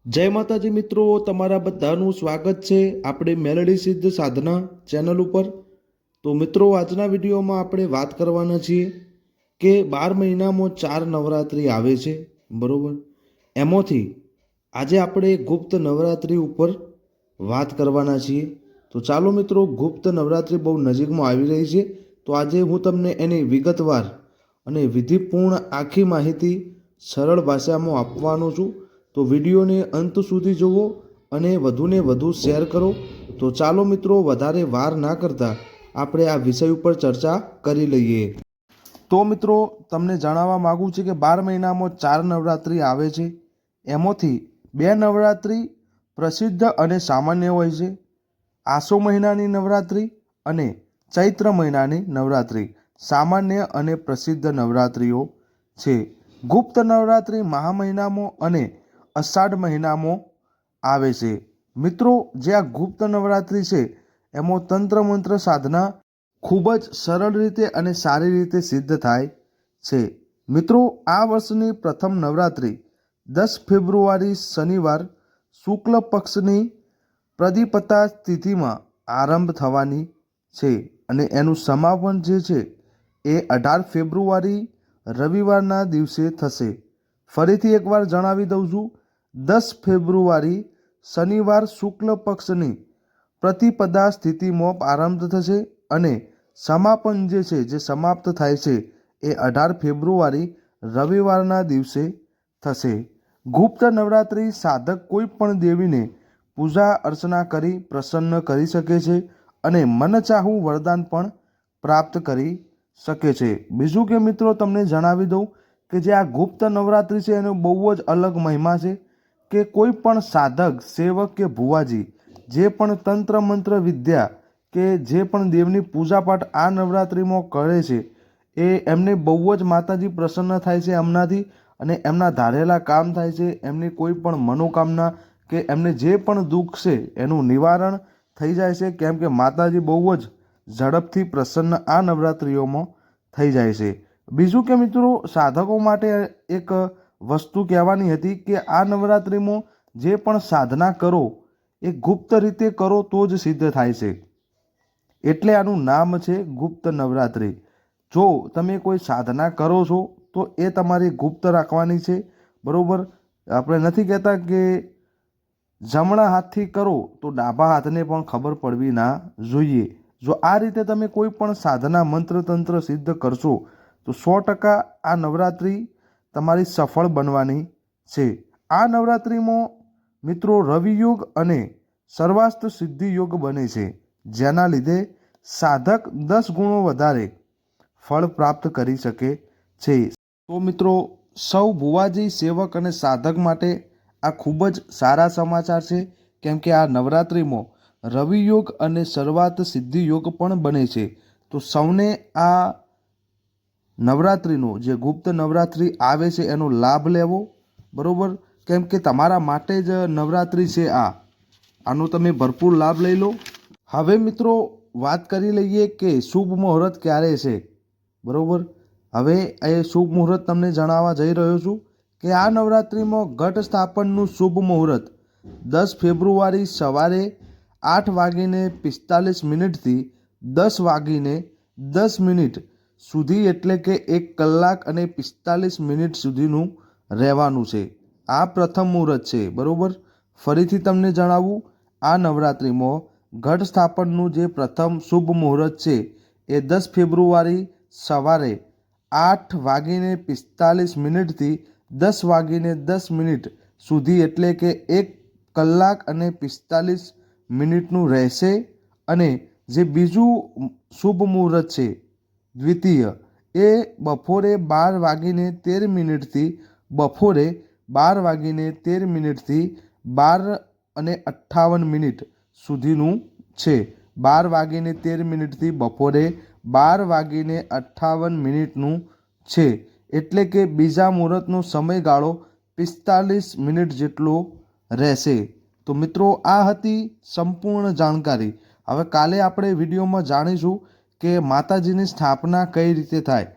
જય માતાજી મિત્રો, તમારા બધાનું સ્વાગત છે આપણે મેલડી સિદ્ધ સાધના ચેનલ ઉપર। તો મિત્રો, આજના વિડીયોમાં આપણે વાત કરવાના છીએ કે 12 મહિનામાં 4 નવરાત્રિ આવે છે, બરોબર। એમાંથી આજે આપણે ગુપ્ત નવરાત્રિ ઉપર વાત કરવાના છીએ। તો ચાલો મિત્રો, ગુપ્ત નવરાત્રિ બહુ નજીકમાં આવી રહી છે, તો આજે હું તમને એની વિગતવાર અને વિધિપૂર્ણ આખી માહિતી સરળ ભાષામાં આપવાનો છું। તો વિડીયોને અંત સુધી જુઓ અને વધુને વધુ શેર કરો। તો ચાલો મિત્રો, વધારે વાર ના કરતા આપણે આ વિષય ઉપર ચર્ચા કરી લઈએ। તો મિત્રો, તમને જણાવવા માગું છું કે 12 મહિનામાં 4 નવરાત્રિ આવે છે। એમાંથી 2 નવરાત્રિ પ્રસિદ્ધ અને સામાન્ય હોય છે। આસો મહિનાની નવરાત્રિ અને ચૈત્ર મહિનાની નવરાત્રિ સામાન્ય અને પ્રસિદ્ધ નવરાત્રિઓ છે। ગુપ્ત નવરાત્રિ મહા મહિનામાં અને અષાઢ મહિનામાં આવે છે। મિત્રો, જે આ ગુપ્ત નવરાત્રિ છે એમાં તંત્ર મંત્ર સાધના ખૂબ જ સરળ રીતે અને સારી રીતે સિદ્ધ થાય છે। મિત્રો, આ વર્ષની પ્રથમ નવરાત્રિ 10 ફેબ્રુઆરી શનિવાર શુક્લ પક્ષની પ્રદીપતા તિથિમાં આરંભ થવાની છે અને એનું સમાપન જે છે એ 18 ફેબ્રુઆરી રવિવારના દિવસે થશે। ફરીથી એકવાર જણાવી દઉં છું, 10 ફેબ્રુઆરી શનિવાર શુક્લ પક્ષની પ્રતિપદા સ્થિતિમાં આરંભ થશે અને સમાપન જે છે, જે સમાપ્ત થાય છે એ 18 ફેબ્રુઆરી રવિવારના દિવસે થશે। ગુપ્ત નવરાત્રિ સાધક કોઈ પણ દેવીને પૂજા અર્ચના કરી પ્રસન્ન કરી શકે છે અને મનચાહું વરદાન પણ પ્રાપ્ત કરી શકે છે। બીજું કે મિત્રો, તમને જણાવી દઉં કે જે આ ગુપ્ત નવરાત્રિ છે એનો બહુ જ અલગ મહિમા છે કે કોઈ પણ સાધક, સેવક કે ભુવાજી જે પણ તંત્ર મંત્ર વિદ્યા કે જે પણ દેવની પૂજાપાઠ આ નવરાત્રિમાં કરે છે એ એમને બહુ જ માતાજી પ્રસન્ન થાય છે એમનાથી અને એમના ધારેલા કામ થાય છે। એમની કોઈ પણ મનોકામના કે એમને જે પણ દુઃખ છે એનું નિવારણ થઈ જાય છે, કેમ કે માતાજી બહુ જ ઝડપથી પ્રસન્ન આ નવરાત્રિઓમાં થઈ જાય છે। બીજું કે મિત્રો, સાધકો માટે એક વસ્તુ કહેવાની હતી કે આ નવરાત્રિમાં જે પણ સાધના કરો એ ગુપ્ત રીતે કરો તો જ સિદ્ધ થાય છે, એટલે આનું નામ છે ગુપ્ત નવરાત્રિ। જો તમે કોઈ સાધના કરો છો તો એ તમારે ગુપ્ત રાખવાની છે, બરાબર। આપણે નથી કહેતા કે જમણા હાથથી કરો તો ડાબા હાથને પણ ખબર પડવી ના જોઈએ। જો આ રીતે તમે કોઈ પણ સાધના મંત્ર તંત્ર સિદ્ધ કરશો તો 100% આ નવરાત્રિ તમારી સફળ બનવાની છે। આ નવરાત્રિમાં મિત્રો રવિયોગ અને સર્વાસ્ત સિદ્ધિ યોગ બને છે, જેના લીધે સાધક 10 ગુણો વધારે ફળ પ્રાપ્ત કરી શકે છે। તો મિત્રો, સૌ ભુવાજી, સેવક અને સાધક માટે આ ખૂબ જ સારા સમાચાર છે, કેમ કે આ નવરાત્રિમાં રવિયોગ અને સર્વાત સિદ્ધિ યોગ પણ બને છે। તો સૌને આ નવરાત્રિનો જે ગુપ્ત નવરાત્રિ આવે છે એનો લાભ લેવો, બરાબર, કેમ કે તમારા માટે જ નવરાત્રિ છે આનો તમે ભરપૂર લાભ લઈ લો। હવે મિત્રો, વાત કરી લઈએ કે શુભ મુહૂર્ત ક્યારે છે, બરાબર। હવે એ શુભ મુહૂર્ત તમને જણાવવા જઈ રહ્યો છું કે આ નવરાત્રિમાં ઘટ સ્થાપનનું શુભ મુહૂર્ત 10 ફેબ્રુઆરી સવારે 8:45 થી 10:10 સુધી, એટલે કે 1 કલાક અને 45 મિનિટ સુધીનું રહેવાનું છે। આ પ્રથમ મુહૂર્ત છે, બરાબર। ફરીથી તમને જણાવું, આ નવરાત્રિમાં ઘટ સ્થાપનનું જે પ્રથમ શુભ મુહૂર્ત છે એ 10 ફેબ્રુઆરી સવારે 8:45 થી 10:10 સુધી, એટલે કે 1 કલાક અને 45 મિનિટનું રહેશે। અને જે બીજું શુભ મુહૂર્ત છે દ્વિતીય, એ બપોરે 12:13 થી બપોરે 12:13 થી 12:58 સુધીનું છે। 12:13 થી બપોરે 12:58 છે, એટલે કે બીજા મુહૂર્તનો સમયગાળો 45 મિનિટ જેટલો રહેશે। તો મિત્રો, આ હતી સંપૂર્ણ જાણકારી। હવે કાલે આપણે વિડીયોમાં જાણીશું કે માતાજીની સ્થાપના કઈ રીતે થાય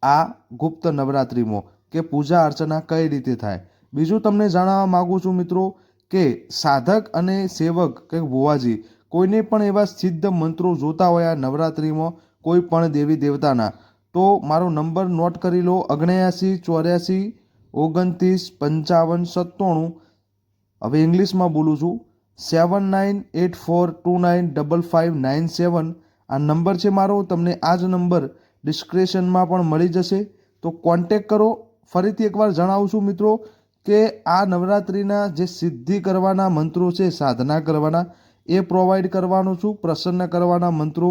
આ ગુપ્ત નવરાત્રિમાં, કે પૂજા અર્ચના કઈ રીતે થાય। બીજું તમને જણાવવા માગું છું મિત્રો કે સાધક અને સેવક કે ભુવાજી કોઈને પણ એવા સિદ્ધ મંત્રો જોતા હોય આ નવરાત્રિમાં કોઈ પણ દેવી દેવતાના, તો મારો નંબર નોટ કરી લો 79 84 29 55 97. હવે ઇંગ્લિશમાં બોલું છું 7984295597. આ નંબર છે મારો. તમને આ જ નંબર ડિસ્ક્રિપ્શનમાં પણ મળી જશે, તો કોન્ટેક કરો. ફરીથી એકવાર જણાવું છું મિત્રો કે આ નવરાત્રિના જે સિદ્ધિ કરવાના મંત્રો છે, સાધના કરવાના, એ પ્રોવાઈડ કરવાનું છું. પ્રસન્ન કરવાના મંત્રો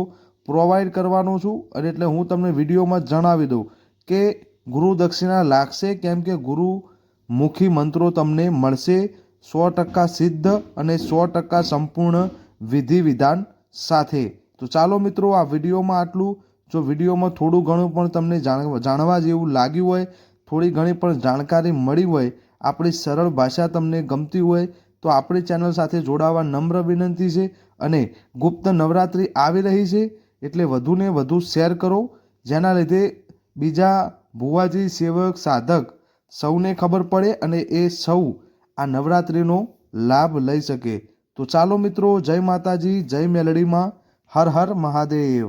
પ્રોવાઈડ કરવાનો છું. અને એટલે હું તમને વિડીયોમાં જણાવી દઉં કે ગુરુ દક્ષિણા લાગશે, કેમ કે ગુરુમુખી મંત્રો તમને મળશે 100% સિદ્ધ અને 100% સંપૂર્ણ વિધિ વિધાન સાથે. તો ચાલો મિત્રો, આ વિડીયોમાં આટલું. જો વિડીયોમાં થોડું ઘણું પણ તમને જાણવા જેવું લાગ્યું હોય, થોડી ઘણી પણ જાણકારી મળી હોય, આપણી સરળ ભાષા તમને ગમતી હોય, તો આપણી ચેનલ સાથે જોડાવા નમ્ર વિનંતી છે. અને ગુપ્ત નવરાત્રિ આવી રહી છે એટલે વધુને વધુ શેર કરો, જેના લીધે બીજા ભુવાજી, સેવક, સાધક સૌને ખબર પડે અને એ સૌ આ નવરાત્રિનો લાભ લઈ શકે. તો ચાલો મિત્રો, જય માતાજી, જય મેલડીમાં, હર હર મહાદેવ.